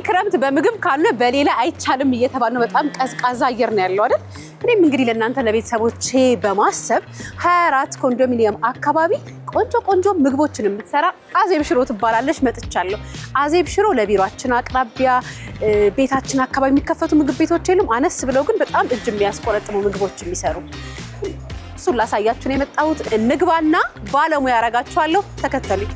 ክረምት በምግብ ካለ በሌላ አይቻልም እየተባለ ነው። በጣም ቀዝቃዛ አየር ነው ያለው አይደል? እኔም እንግዲህ ለእናንተ ለቤተሰቦቼ በማሰብ 24 ኮንዶሚኒየም አካባቢ ቆንጆ ምግቦችን የምትሰራ አዜብ ሽሮ ትባላለች መጥቻለሁ። አዜብ ሽሮ ለቢሮአችን አቅራቢያ ቤታችን አካባቢ የሚከፈቱ ምግብ ቤቶች የሉም። አነስ ብለው ግን በጣም እጅ የሚያስቆረጥሙ ምግቦች የሚሰሩ እሱን ላሳያችሁ ነው የመጣሁት። እንግባና ባለሙያ ያረጋችኋለሁ። ተከተሉኝ።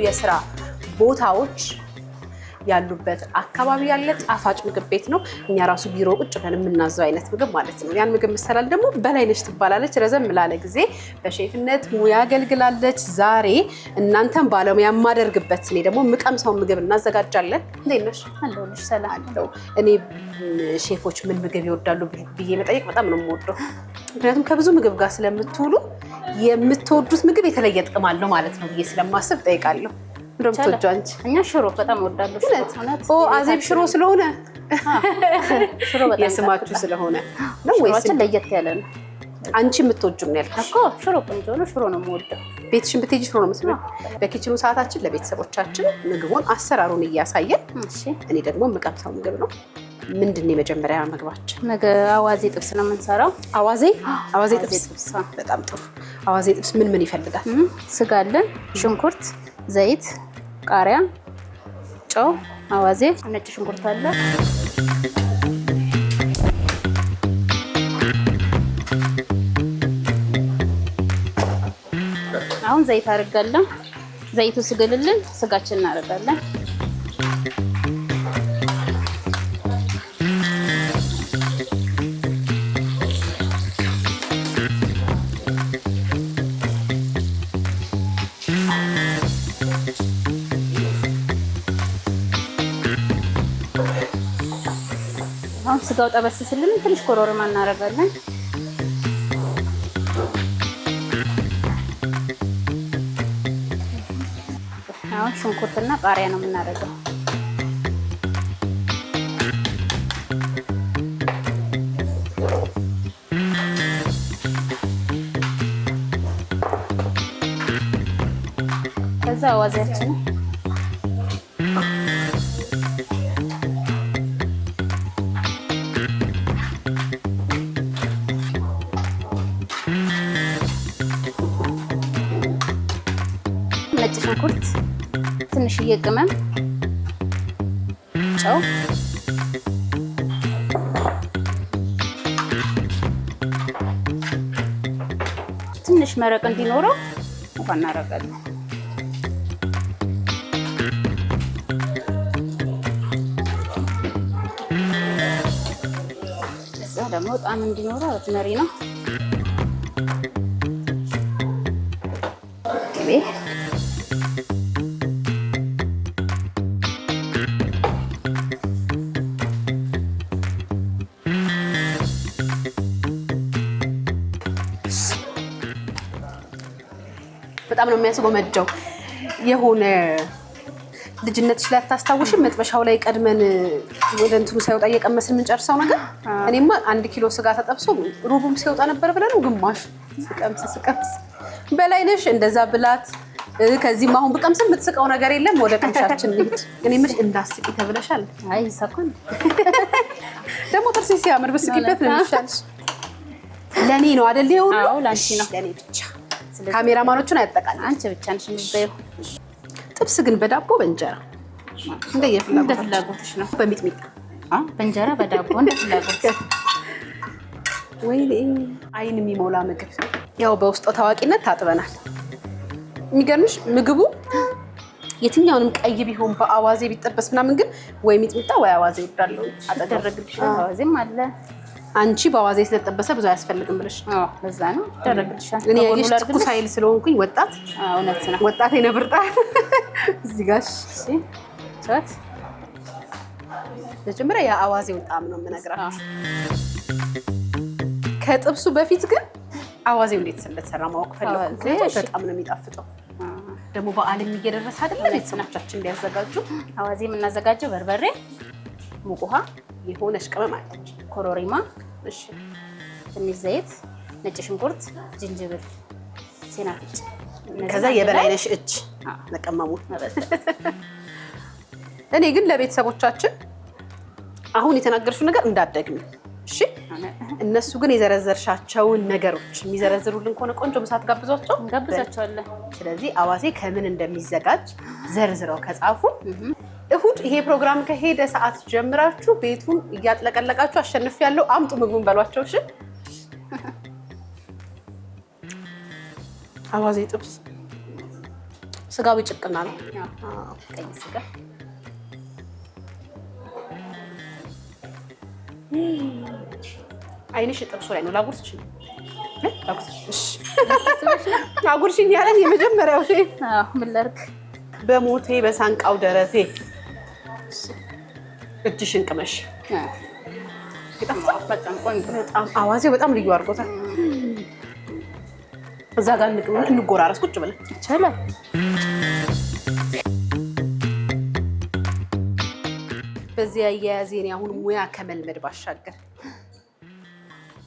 የስራ ቦታዎች ያሉበት አካባቢ ያለ ጣፋጭ ምግብ ቤት ነው። እኛ ራሱ ቢሮ ቁጭ ብለን የምናዘው አይነት ምግብ ማለት ነው። ያን ምግብ መሰላል ደግሞ በላይነሽ ትባላለች። ረዘም ላለ ጊዜ በሼፍነት ሙያ አገልግላለች። ዛሬ እናንተን ባለሙያ የማደርግበት እኔ ደግሞ የምቀምሰው ምግብ እናዘጋጃለን። እንዴት ነሽ? አለሁልሽ። ሰላም አለው። እኔ ሼፎች ምን ምግብ ይወዳሉ ብዬ መጠየቅ በጣም ነው የምወደው። ምክንያቱም ከብዙ ምግብ ጋር ስለምትውሉ የምትወዱት ምግብ የተለየ ጥቅም አለው ማለት ነው ብዬ ስለማስብ ጠይቃለሁ። እንደውም ትወጂው አንቺ? እኛ ሽሮ በጣም እወዳለሁ። ኦ አዜብ ሽሮ ስለሆነ ሽሮ በጣም የስማችሁ ስለሆነ ነው ወይስ ለየት ያለ ነው? አንቺ የምትወጂው ነው ያልኩሽ እኮ። ሽሮ ቆንጆ ነው። ሽሮ ነው የምወደው። ቤትሽን ብትሄጂ ሽሮ ነው የምትበይው። በኪችኑ ሰዓታችን ለቤተሰቦቻችን ምግቡን አሰራሩን እያሳየን፣ እኔ ደግሞ የምቀምሰው ምግብ ነው። ምንድን ነው የመጀመሪያ ምግባችን? ነገ አዋዜ ጥብስ ነው የምንሰራው። አዋዜ ጥብስ በጣም ጥሩ። አዋዜ ጥብስ ምን ይፈልጋል? ስጋ አለን፣ ሽንኩርት፣ ዘይት፣ ቃሪያ፣ ጨው፣ አዋዜ፣ ነጭ ሽንኩርት አለ። አሁን ዘይት አድርጋለሁ። ዘይቱ ስግልልን ስጋችን እናደርጋለን። አሁን ስጋው ጠበስ ሲልልን ትንሽ ኮረሪማ እናደርጋለን። አሁን ሽንኩርትና ቃሪያ ነው የምናደርገው። ከዛ አዋዜያችን ነጭ ሽንኩርት፣ ትንሽዬ ቅመም፣ ጨው፣ ትንሽ መረቅ እንዲኖረው ውሃ እናደርጋለን። እዛ ደግሞ ጣዕም እንዲኖረው አዝመሪ ነው። በጣም ነው የሚያስጎመጀው። የሆነ ልጅነትሽ ላይ አታስታውሽም? መጥበሻው ላይ ቀድመን ወደ እንትኑ ሳይወጣ እየቀመስን የምንጨርሰው ነገር። እኔማ 1 ኪሎ ስጋ ተጠብሶ ሩቡም ሲወጣ ነበር ብለን ነው ግማሽ ስቀምስ በላይነሽ እንደዛ ብላት። ከዚህም አሁን ብቀምስ የምትስቀው ነገር የለም። ወደ ቅምሻችን ልሂድ። እኔ ምን እንዳስቂ ተብለሻል? አይ ሰኮን ደግሞ ጥርሴ ሲያምር ብስቂበት ነው የሚሻልሽ። ለኔ ነው አይደል? ይሁን አዎ ላንቺ ነው። ለኔ ብቻ ካሜራማኖቹን አያጠቃልም። አንቺ ብቻ ነሽ የምትበይው። ጥብስ ግን በዳቦ በእንጀራ እንደየፍላጎትሽ ነው። በሚጥሚጣ በእንጀራ በዳቦ እንደፍላጎት። ወይኔ አይን የሚሞላ ምግብ። ያው በውስጡ ታዋቂነት ታጥበናል። የሚገርምሽ ምግቡ የትኛውንም ቀይ ቢሆን በአዋዜ ቢጠበስ ምናምን ግን ወይ ሚጥሚጣ ወይ አዋዜ ይወዳለው። አደረግልሻል። አዋዜም አለ። አንቺ በአዋዜ ስለተጠበሰ ብዙ አያስፈልግም ብለሽ? አዎ ለዛ ነው አደረግልሻል። እኔ ያየሽ ትኩስ ኃይል ስለሆንኩኝ ወጣት እውነት ነው። ወጣት የነብርጣ እዚህ ጋር አያችኋት? መጀመሪያ የአዋዜውን ጣዕም ነው የምነግራችሁ። ከጥብሱ በፊት ግን አዋዜው እንዴት እንደተሰራ ማወቅ ፈለኩ። በጣም ነው የሚጣፍጠው። ደግሞ በዓለም እየደረሰ አይደለም ቤተሰቦቻችን እንዲያዘጋጁ። አዋዜ የምናዘጋጀው በርበሬ፣ ሙቅ ውሃ፣ የሆነች ቅመም አለች፣ ኮሮሪማ፣ እሺ፣ ትንሽ ዘይት፣ ነጭ ሽንኩርት፣ ዝንጅብል፣ ሲናፍጭ፣ ከዛ የበላይነሽ እጅ ለቀመሙ። እኔ ግን ለቤተሰቦቻችን አሁን የተናገርሽው ነገር እንዳትደግሚ እሺ። እነሱ ግን የዘረዘርሻቸውን ነገሮች የሚዘረዝሩልን ከሆነ ቆንጆ ምሳ ትጋብዟቸው እንጋብዛቸዋለን። ስለዚህ አዋዜ ከምን እንደሚዘጋጅ ዘርዝረው ከጻፉ እሁድ ይሄ ፕሮግራም ከሄደ ሰዓት ጀምራችሁ ቤቱን እያጥለቀለቃችሁ አሸንፍ ያለው አምጡ ምግቡን በሏቸው። እሺ አዋዜ ጥብስ ስጋዊ ጭቅና ነው። ቀይ ስጋ አይንሽ ጥብሱ ላይ ነው። ላጉርስሽ ነው አጉርሽኝ ያለን የመጀመሪያው ሼፍ። ምን ላድርግ በሞቴ በሳንቃው ደረቴ እጅሽን ቅመሽ። ይጣፍጣል በጣም ቆንጆ። በጣም አዋዜው በጣም ልዩ አድርጎታል። እዛ ጋር እንጎራረስ ቁጭ ብለን ይቻላል። በዚህ አያያዜን አሁን ሙያ ከመልመድ ባሻገር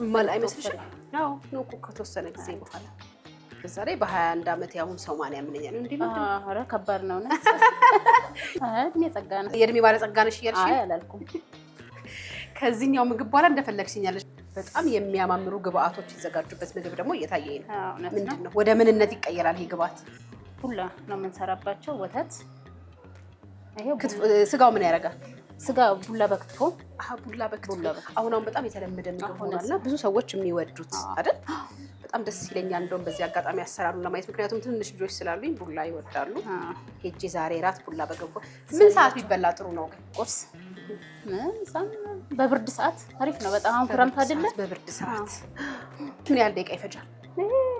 ማል አይመስልሽም? አዎ ነው እኮ ከተወሰነ ጊዜ በኋላ በዛ ላይ በ21 ዓመት ያሁን ሰው ማን ያምነኛል እንዴ? ኧረ ከባድ ነው ነው። እድሜ ጸጋ ነው። የእድሜ ባለ ጸጋ ነሽ እያልሽ? አይ አላልኩም። ከዚህኛው ምግብ በኋላ እንደፈለግሽኛለሽ። በጣም የሚያማምሩ ግብአቶች ይዘጋጁበት ምግብ ደግሞ እየታየኝ ነው። ምንድን ነው ወደ ምንነት ይቀየራል ይሄ ግብአት? ቡላ ነው የምንሰራባቸው። ወተት፣ ይሄው ስጋው ምን ያደርጋል? ስጋ ቡላ በክትፎ። ቡላ በክትፎ አሁን በጣም የተለመደ ምግብ ሆኗልና ብዙ ሰዎች የሚወዱት አይደል? በጣም ደስ ይለኛል። እንደውም በዚህ አጋጣሚ አሰራሩን ለማየት ምክንያቱም ትንንሽ ልጆች ስላሉኝ ቡላ ይወዳሉ። ሄጄ ዛሬ ራት ቡላ በገንፎ። ምን ሰዓት ቢበላ ጥሩ ነው ግን? ቁርስ በብርድ ሰዓት አሪፍ ነው በጣም። አሁን ክረምት አይደለ? በብርድ ሰዓት ምን ያህል ደቂቃ ይፈጃል?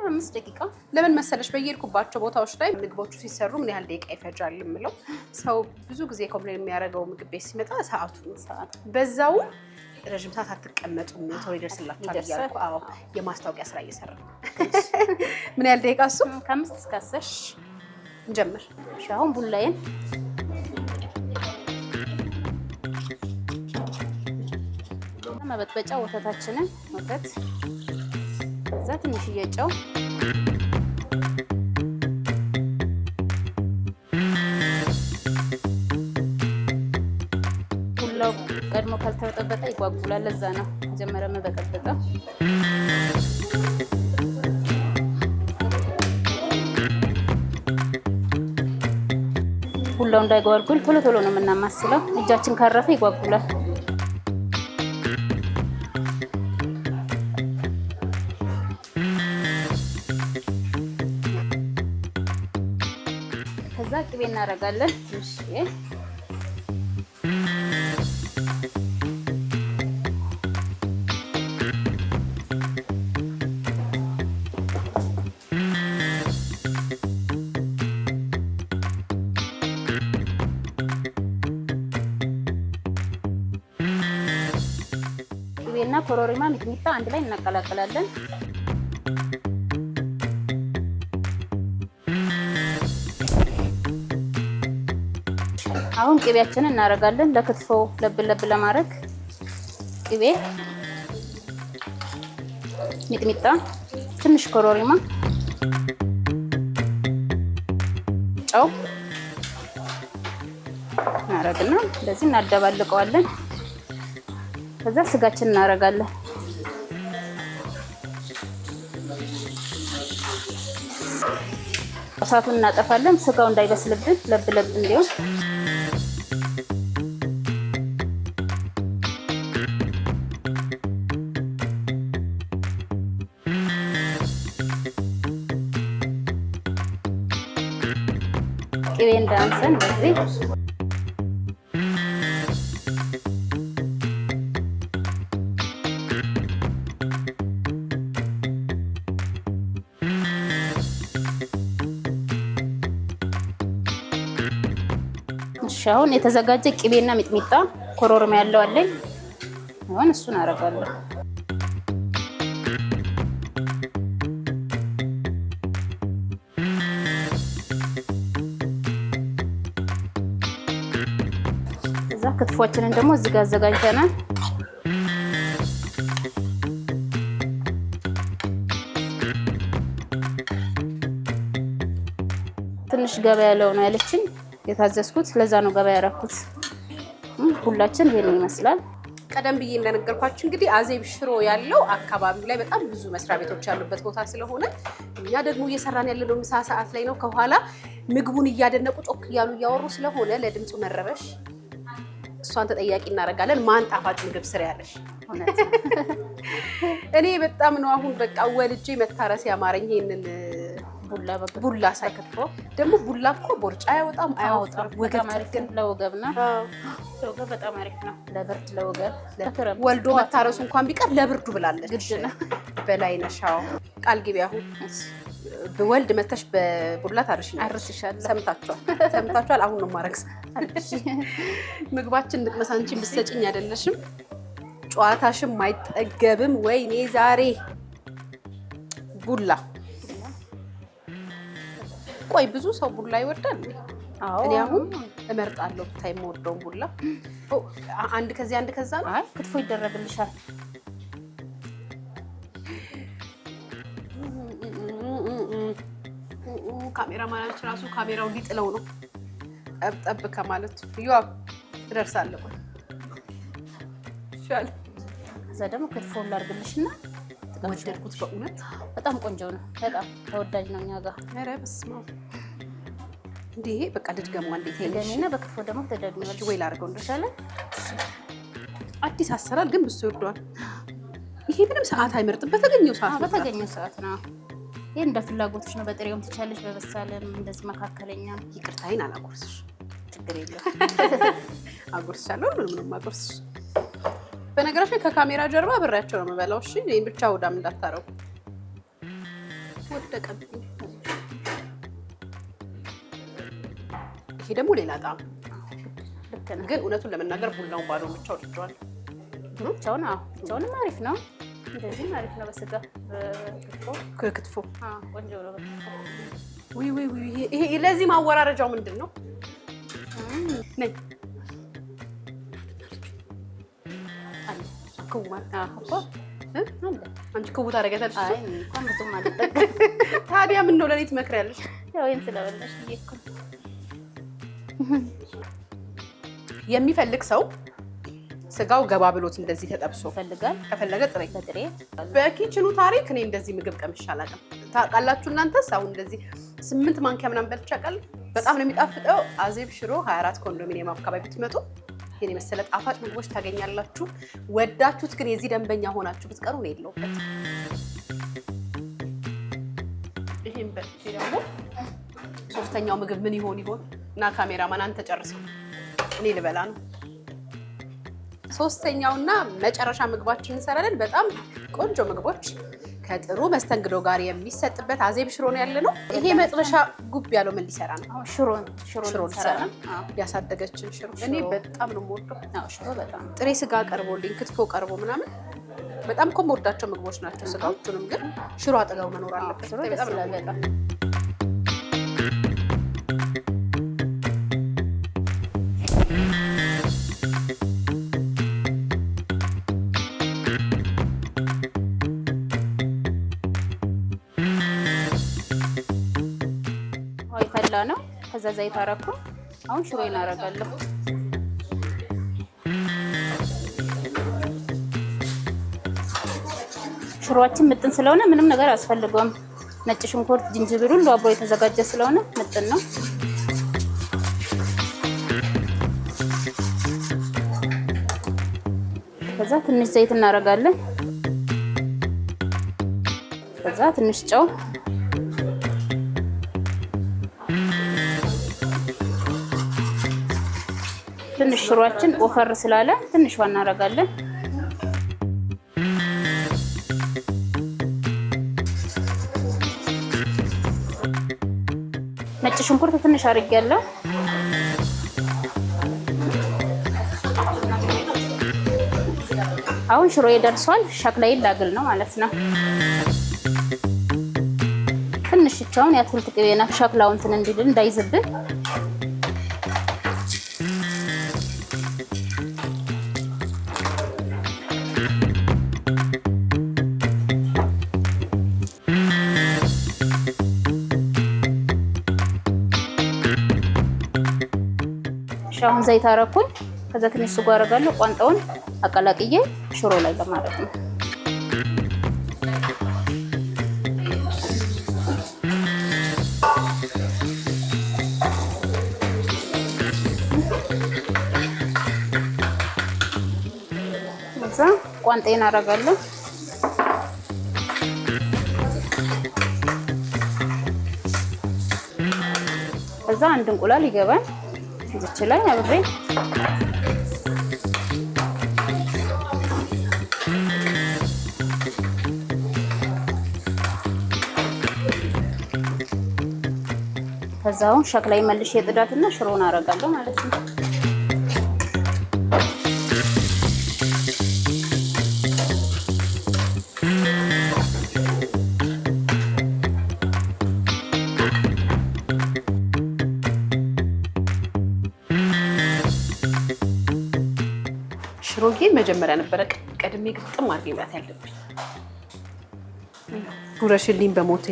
5 ደቂቃ። ለምን መሰለሽ በየሄድኩባቸው ቦታዎች ላይ ምግቦቹ ሲሰሩ ምን ያህል ደቂቃ ይፈጃል የምለው ሰው ብዙ ጊዜ ኮምፕሌን የሚያደርገው ምግብ ቤት ሲመጣ ሰዓቱ በዛው ረጅም ሰዓት አትቀመጡም ቶሎ ይደርስላችኋል እያልኩ የማስታወቂያ ስራ እየሰራ ነው። ምን ያህል ደቂቃ እሱ? ከ5 እስከ 10 እንጀምር። አሁን ቡላዬን መበጥበጫ ወተታችንን ወተት ከዛ ትንሽዬ ጨው ቡላው ቀድሞ ካልተበጠበጠ ይጓጉላል። ለዛ ነው መጀመሪያ መበጠበጠው። ቡላው እንዳይጓጉል ቶሎ ቶሎ ነው የምናማስለው። እጃችን ካረፈ ይጓጉላል። ከዛ ቅቤ እናደርጋለን። እሺ ቅቤና ኮሮሪማ ሚጥሚጣ አንድ ላይ እናቀላቅላለን። አሁን ቅቤያችንን እናደርጋለን። ለክትፎ ለብ ለብ ለማድረግ ቅቤ፣ ሚጥሚጣ፣ ትንሽ ኮሮሪማ፣ ጨው እናደርግና እንደዚህ እናደባልቀዋለን። ከዛ ስጋችን እናደርጋለን። እሳቱን እናጠፋለን። ስጋው እንዳይበስልብን ለብ ለብ እንዲሆን ቅቤ እንዳንሰን በዚህ አሁን የተዘጋጀ ቅቤና ሚጥሚጣ ኮሮርማ ያለው አለኝ። አሁን እሱን አደርጋለሁ። እዛ ክትፎችንን ደግሞ እዚህ ጋር አዘጋጅተናል። ትንሽ ገባ ያለው ነው ያለችኝ የታዘዝኩት፣ ለዛ ነው ገባ ያደረኩት። ሁላችን ይሄን ይመስላል። ቀደም ብዬ እንደነገርኳችሁ እንግዲህ አዜብ ሽሮ ያለው አካባቢው ላይ በጣም ብዙ መስሪያ ቤቶች ያሉበት ቦታ ስለሆነ እኛ ደግሞ እየሰራን ያለነው ምሳ ሰዓት ላይ ነው። ከኋላ ምግቡን እያደነቁ ጮክ እያሉ እያወሩ ስለሆነ ለድምፁ መረበሽ እሷን ተጠያቂ እናደርጋለን። ማን ጣፋጭ ምግብ ስራ ያለሽ? እኔ በጣም ነው አሁን በቃ ወልጄ መታረስ ያማረኝ ይሄንን ቡላ ሳይከትፎ። ደግሞ ቡላ እኮ ቦርጫ አያወጣም አያወጣም። ወገብ ግን ለወገብ ነው። ለወገብ በጣም አሪፍ ነው። ለብርድ ለወገብ ወልዶ መታረሱ እንኳን ቢቀር ለብርዱ ብላለች። ግድ ነው። በላይነሻው ቃል ግቢ አሁን በወልድ መተሽ በቡላ ታርሽኝ። አርስሻለሁ። ሰምታችኋል። አሁን ነው ማረክስ። ምግባችን ንቅመስ አንቺ ብትሰጪኝ አይደለሽም። ጨዋታሽም አይጠገብም። ወይኔ ዛሬ ቡላ። ቆይ ብዙ ሰው ቡላ ይወዳል። እኔ አሁን እመርጣለሁ ብታይ የምወደውን ቡላ። አንድ ከዚህ አንድ ከዛ ነው። አይ ክትፎ ይደረግልሻል። ካሜራማናችን ራሱ ካሜራው ሊጥለው ነው ጠብጠብ ከማለት። ይዋ ትደርሳለህ። ይሻል። ከዛ ደግሞ ክትፎን ላድርግልሽና ወደድኩት። በእውነት በጣም ቆንጆ ነው። በጣም ተወዳጅ ነው እኛ ጋር። ኧረ በስመ አብ እንዴ! በቃ ልድገመው። እንዴት ይገኝና በክትፎ ደግሞ ተደግመሽ ወይ ላድርገው እንደሻለ። አዲስ አሰራር ግን ብሶ ይወደዋል። ይሄ ምንም ሰዓት አይመርጥም። በተገኘው ሰዓት ነው። በተገኘው ሰዓት ነው። ይሄ እንደ ፍላጎትሽ ነው። በጥሬውም ትቻለሽ፣ በበሳለም እንደዚህ መካከለኛ። ይቅርታዬን አላጎርስሽ። ችግር የለም አጎርስሻለሁ። ምንም አጎርስሽ። በነገራችን ላይ ከካሜራ ጀርባ አብሬያቸው ነው የምበላው። እሺ እኔን ብቻ ወዳም እንዳታረጉ። ወደቀብኝ። ይሄ ደግሞ ሌላ ጣም ግን እውነቱን ለመናገር ቡላውን ባዶ ብቻ ወድጀዋል። ብቻውን ብቻውንም አሪፍ ነው። እንደዚህም አሪፍ ነው። በስጋ ክትፎ ቆንጆ ነው። ይሄ ለዚህ ማወራረጃው ምንድን ነው? ነይ አንቺ ክቡ ታደርጊያታለሽ። ታዲያ ምን ነው ለኔ ትመክሪያለሽ? ወይም ስለበላሽ እኮ የሚፈልግ ሰው ስጋው ገባ ብሎት እንደዚህ ተጠብሶ ይፈልጋል። ከፈለገ ጥሬ። በኪችኑ ታሪክ እኔ እንደዚህ ምግብ ቀምሼ አላውቅም። ታውቃላችሁ እናንተስ? አሁን እንደዚህ 8 ማንኪያ ምናምን በልቼ አውቃለሁ። በጣም ነው የሚጣፍጠው። አዜብ ሽሮ 24 ኮንዶሚኒየም አካባቢ ብትመጡ ይሄን የመሰለ ጣፋጭ ምግቦች ታገኛላችሁ። ወዳችሁት ግን የዚህ ደንበኛ ሆናችሁ ብትቀሩ ነው የለውበት። ይሄን በልቼ ደግሞ ሶስተኛው ምግብ ምን ይሆን እና ካሜራማን አንተ ጨርሰው፣ እኔ ልበላ ነው። ሶስተኛውና መጨረሻ ምግባችን እንሰራለን። በጣም ቆንጆ ምግቦች ከጥሩ መስተንግዶ ጋር የሚሰጥበት አዜብ ሽሮ ነው ያለነው። ይሄ መጥበሻ ጉብ ያለው ምን ሊሰራ ነው? ሽሮ ሊሰራ ነው። ያሳደገችን ሽሮ እኔ በጣም ነው የምወደው። ሽሮ በጣም ጥሬ ስጋ ቀርቦልኝ ክትፎ ቀርቦ ምናምን በጣም እኮ የምወዳቸው ምግቦች ናቸው። ስጋዎቹንም ግን ሽሮ አጠገቡ መኖር አለበት። በጣም ነው ነው። ከዛ ዘይት አረኩ። አሁን ሽሮ እናረጋለሁ። ሽሮአችን ምጥን ስለሆነ ምንም ነገር አያስፈልገውም። ነጭ ሽንኩርት፣ ዝንጅብል ሁሉ አብሮ የተዘጋጀ ስለሆነ ምጥን ነው። ከዛ ትንሽ ዘይት እናረጋለን። ከዛ ትንሽ ጨው፣ ትንሽ ሽሮአችን ወፈር ስላለ ትንሽ ዋና እናረጋለን። ነጭ ሽንኩርት ትንሽ አድርጌያለሁ። አሁን ሽሮዬ ደርሷል። ሸክላዬን ላግል ነው ማለት ነው። ትንሽ ብቻውን የአትክልት ቅቤና ሸክላው እንትን እንዲል እንዳይዝብን ሻውን ዘይት አረኩኝ። ከዛ ትንሽ ስጎ አረጋለሁ። ቋንጣውን አቀላቅዬ ሽሮ ላይ ለማድረግ ነው። ከዛ ቋንጤን አረጋለሁ። ከዛ አንድ እንቁላል ይገባል እዚች ላይ አብሬ ከዛው ሸክላይ መልሼ ጥዳትና ሽሮን አረጋለሁ ማለት ነው። ሽሮዬ መጀመሪያ ነበረ ቀድሜ ግጥም አድርጌ ማለት ያለብኝ። ጉረሽልኝ በሞቴ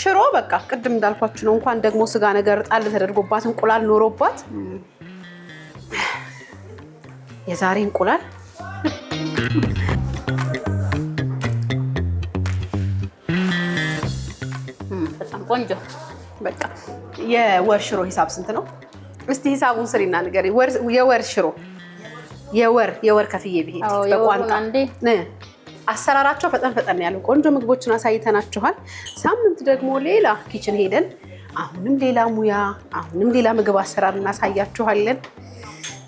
ሽሮ በቃ ቅድም እንዳልኳችሁ ነው። እንኳን ደግሞ ስጋ ነገር ጣል ተደርጎባት እንቁላል ኖሮባት የዛሬ እንቁላል በጣም ቆንጆ። በቃ የወር ሽሮ ሂሳብ ስንት ነው? እስቲ ሂሳቡን ስሪና ንገሪ። የወር ሽሮ የወር ከፍዬ ብሄድ በቋንጣ አሰራራቸው ፈጠን ያሉ ቆንጆ ምግቦችን አሳይተናችኋል። ሳምንት ደግሞ ሌላ ኪችን ሄደን አሁንም ሌላ ሙያ አሁንም ሌላ ምግብ አሰራር እናሳያችኋለን።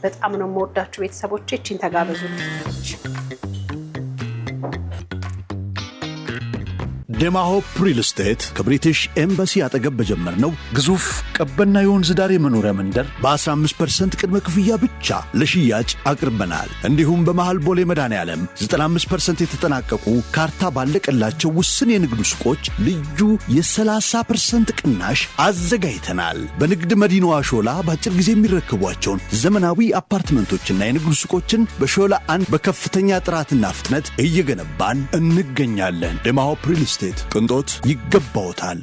በጣም ነው የምወዳችሁ ቤተሰቦቼ። እቺን ተጋበዙልኝ። ደማሆፕ ሪል ስቴት ከብሪቲሽ ኤምባሲ አጠገብ በጀመርነው ግዙፍ ቀበና የወንዝ ዳር የመኖሪያ መንደር በ15% ቅድመ ክፍያ ብቻ ለሽያጭ አቅርበናል። እንዲሁም በመሃል ቦሌ መድኃኔዓለም 95% የተጠናቀቁ ካርታ ባለቀላቸው ውስን የንግድ ሱቆች ልዩ የ30% ቅናሽ አዘጋጅተናል። በንግድ መዲናዋ ሾላ በአጭር ጊዜ የሚረከቧቸውን ዘመናዊ አፓርትመንቶችና የንግድ ሱቆችን በሾላ 1 በከፍተኛ ጥራትና ፍጥነት እየገነባን እንገኛለን። ደማሆፕ ሪል ስቴት ቅንጦት ይገባዎታል።